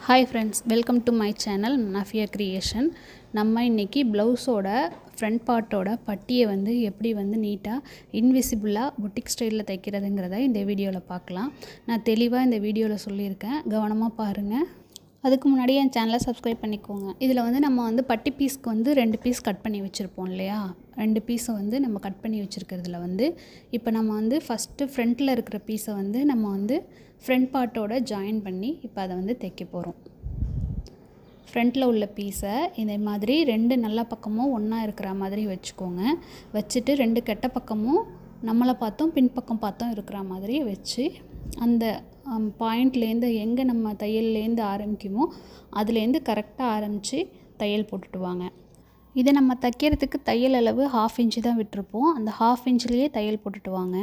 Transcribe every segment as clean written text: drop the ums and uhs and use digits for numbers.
Hi friends, welcome to my channel Nafia Creation. நம்ம இன்னைக்கு ப்ளவுஸோட ஃப்ரண்ட் பார்ட்டோட பட்டியை வந்து எப்படி வந்து நீட்டாக இன்விசிபிளாக புட்டிக் ஸ்டைலில் தைக்கிறதுங்கிறத இந்த வீடியோவில் பார்க்கலாம். நான் தெளிவாக இந்த வீடியோவில் சொல்லியிருக்கேன், கவனமாக பாருங்கள். அதுக்கு முன்னாடி என் சேனலை சப்ஸ்கிரைப் பண்ணிக்கோங்க. இதில் வந்து நம்ம வந்து பட்டி பீஸ்க்கு வந்து 2 பீஸ் கட் பண்ணி வச்சுருப்போம் இல்லையா, 2 பீஸை வந்து நம்ம கட் பண்ணி வச்சுருக்கிறதுல வந்து இப்போ நம்ம வந்து ஃபஸ்ட்டு ஃப்ரண்ட்டில் இருக்கிற பீஸை வந்து நம்ம வந்து ஃப்ரண்ட் பார்ட்டோட ஜாயின் பண்ணி இப்போ அதை வந்து தைக்க போகிறோம். ஃப்ரண்ட்டில் உள்ள பீஸை இதே மாதிரி 2 நல்ல பக்கமும் ஒன்றா இருக்கிற மாதிரி வச்சுக்கோங்க. வச்சுட்டு 2 கெட்ட பக்கமும் நம்மளை பார்த்தோம் பின்பக்கம் பார்த்தோம் இருக்கிற மாதிரி வச்சு அந்த பாயிண்ட்லேருந்து எங்கே நம்ம தையல்லேருந்து ஆரம்பிக்குமோ அதுலேருந்து கரெக்டாக ஆரம்பித்து தையல் போட்டுட்டு வாங்க. இதை நம்ம தைக்கிறதுக்கு தையல் அளவு 1/2 இன்ச்சு தான் விட்டுருப்போம். அந்த 1/2 இன்ச்லேயே தையல் போட்டுட்டு வாங்க.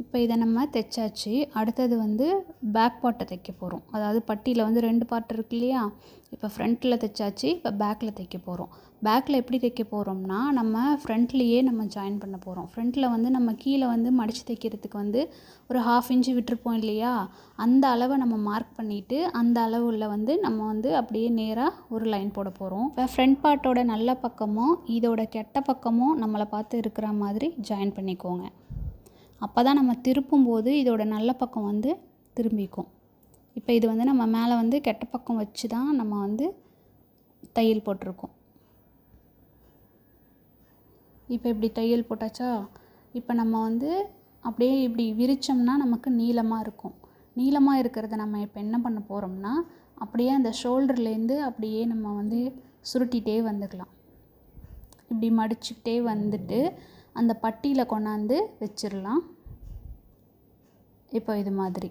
இப்போ இதை நம்ம தைச்சாச்சு. அடுத்தது வந்து பேக் பார்ட்டை தைக்க போகிறோம். அதாவது பட்டியில் வந்து 2 பார்ட் இருக்கு இல்லையா, இப்போ ஃப்ரண்ட்டில் தைச்சாச்சு, இப்போ பேக்கில் தைக்க போகிறோம். பேக்கில் எப்படி தைக்க போகிறோம்னா நம்ம ஃப்ரண்ட்லேயே நம்ம ஜாயின் பண்ண போகிறோம். ஃப்ரண்ட்டில் வந்து நம்ம கீழே வந்து மடித்து தைக்கிறதுக்கு வந்து ஒரு 1/2 இன்ச்சு விட்டுருப்போம் இல்லையா, அந்த அளவை நம்ம மார்க் பண்ணிவிட்டு அந்த அளவில் வந்து நம்ம வந்து அப்படியே நேராக ஒரு லைன் போட போகிறோம். இப்போ ஃப்ரண்ட் பார்ட்டோட நல்ல பக்கமும் இதோட கெட்ட பக்கமும் நம்மளை பார்த்து இருக்கிற மாதிரி ஜாயின் பண்ணிக்கோங்க. அப்போ தான் நம்ம திருப்பும்போது இதோட நல்ல பக்கம் வந்து திரும்பிக்கும். இப்போ இது வந்து நம்ம மேலே வந்து கெட்ட பக்கம் வச்சு தான் நம்ம வந்து தையல் போட்டிருக்கோம். இப்போ இப்படி தையல் போட்டாச்சா, இப்போ நம்ம வந்து அப்படியே இப்படி விரித்தோம்னா நமக்கு நீளமாக இருக்கும். நீளமாக இருக்கிறத நம்ம இப்போ என்ன பண்ண போகிறோம்னா அப்படியே அந்த ஷோல்டர்லேருந்து அப்படியே நம்ம வந்து சுருட்டிகிட்டே வந்துக்கலாம். இப்படி மடிச்சுக்கிட்டே வந்துட்டு அந்த பட்டியில் கொண்டாந்து வச்சிடலாம். இப்போ இது மாதிரி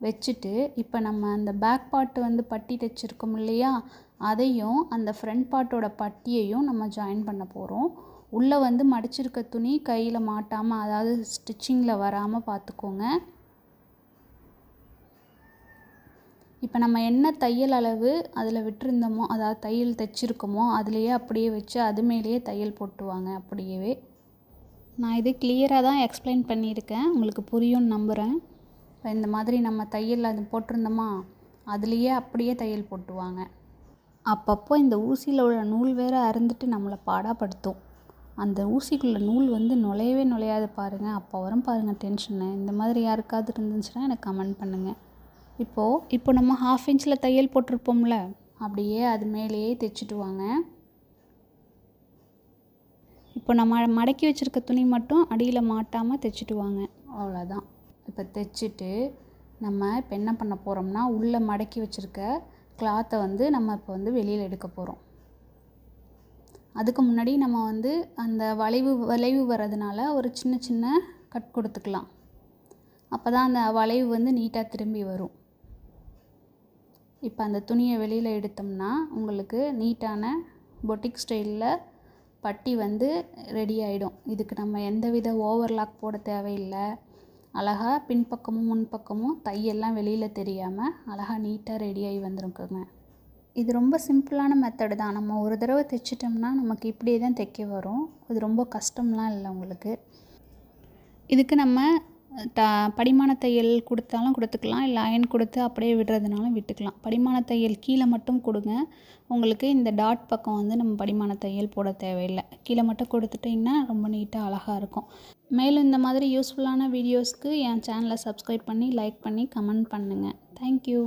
வச்சுட்டு இப்போ நம்ம அந்த பேக் பார்ட் வந்து பட்டி தைச்சிருக்கோம் இல்லையா, அதையும் அந்த ஃப்ரண்ட் பார்ட்டோட பட்டியையும் நம்ம ஜாயின் பண்ண போகிறோம். உள்ளே வந்து மடிச்சிருக்க துணி கையில் மாட்டாமல், அதாவது ஸ்டிச்சிங்கில் வராமல் பார்த்துக்கோங்க. இப்போ நம்ம என்ன தையல் அளவு அதில் விட்டுருந்தோமோ, அதாவது தையல் தைச்சிருக்கோமோ அதுலேயே அப்படியே வச்சு அது மேலேயே தையல் போட்டுவாங்க. அப்படியே நான் இது கிளியராக தான் எக்ஸ்பிளைன் பண்ணியிருக்கேன், உங்களுக்கு புரியும்னு நம்புகிறேன். இப்போ இந்த மாதிரி நம்ம தையல் அது போட்டிருந்தோமா அதுலேயே அப்படியே தையல் போட்டுவாங்க. அப்பப்போ இந்த ஊசியில் உள்ள நூல் வேறு அறுந்துட்டு நம்மளை பாடாப்படுத்தும். அந்த ஊசிக்குள்ள நூல் வந்து நுழையவே நுழையாது பாருங்கள். அப்போ வரும் பாருங்கள் டென்ஷனு. இந்த மாதிரி யாருக்காவது இருந்துச்சுன்னா எனக்கு கமெண்ட் பண்ணுங்கள். இப்போ நம்ம 1/2 இன்ச்சில் தையல் போட்டிருப்போம்ல, அப்படியே அது மேலேயே தைச்சிட்டு வாங்க. இப்போ நம்ம மடக்கி வச்சுருக்க துணி மட்டும் அடியில் மாட்டாமல் தைச்சிட்டு வாங்க, அவ்வளோதான். இப்போ தைச்சிட்டு நம்ம இப்போ என்ன பண்ண போகிறோம்னா உள்ளே மடக்கி வச்சுருக்க கிளாத்தை வந்து நம்ம இப்போ வந்து வெளியில் எடுக்க போகிறோம். அதுக்கு முன்னாடி நம்ம வந்து அந்த வளைவு வர்றதுனால ஒரு சின்ன சின்ன கட் கொடுத்துக்கலாம். அப்போ தான் அந்த வளைவு வந்து நீட்டாக திரும்பி வரும். இப்போ அந்த துணியை வெளியில் எடுத்தோம்னா உங்களுக்கு நீட்டான பொட்டிக் ஸ்டைலில் பட்டி வந்து ரெடி ஆகிடும். இதுக்கு நம்ம எந்தவித ஓவர்லாக் போட தேவையில்லை. அழகாக பின்பக்கமும் முன்பக்கமும் தையெல்லாம் வெளியில் தெரியாமல் அழகாக நீட்டாக ரெடியாகி வந்துருக்குங்க. இது ரொம்ப சிம்பிளான மெத்தடு தான். நம்ம ஒரு தடவை தைச்சிட்டோம்னா நமக்கு இப்படியே தான் தைக்க வரும். இது ரொம்ப கஷ்டம்லாம் இல்லை உங்களுக்கு. இதுக்கு நம்ம படிமான தையல் கொடுத்தாலும் கொடுத்துக்கலாம், இல்லை அயன் கொடுத்து அப்படியே விடுறதுனாலும் விட்டுக்கலாம். படிமான தையல் கீழே மட்டும் கொடுங்க. உங்களுக்கு இந்த டாட் பக்கம் வந்து நம்ம படிமான தையல் போட தேவையில்லை. கீழே மட்டும் கொடுத்துட்டிங்கன்னா ரொம்ப நீட்டாக அழகாக இருக்கும். மேலும் இந்த மாதிரி யூஸ்ஃபுல்லான வீடியோஸ்க்கு என் சேனலை சப்ஸ்கிரைப் பண்ணி லைக் பண்ணி கமெண்ட் பண்ணுங்கள். தேங்க்யூ.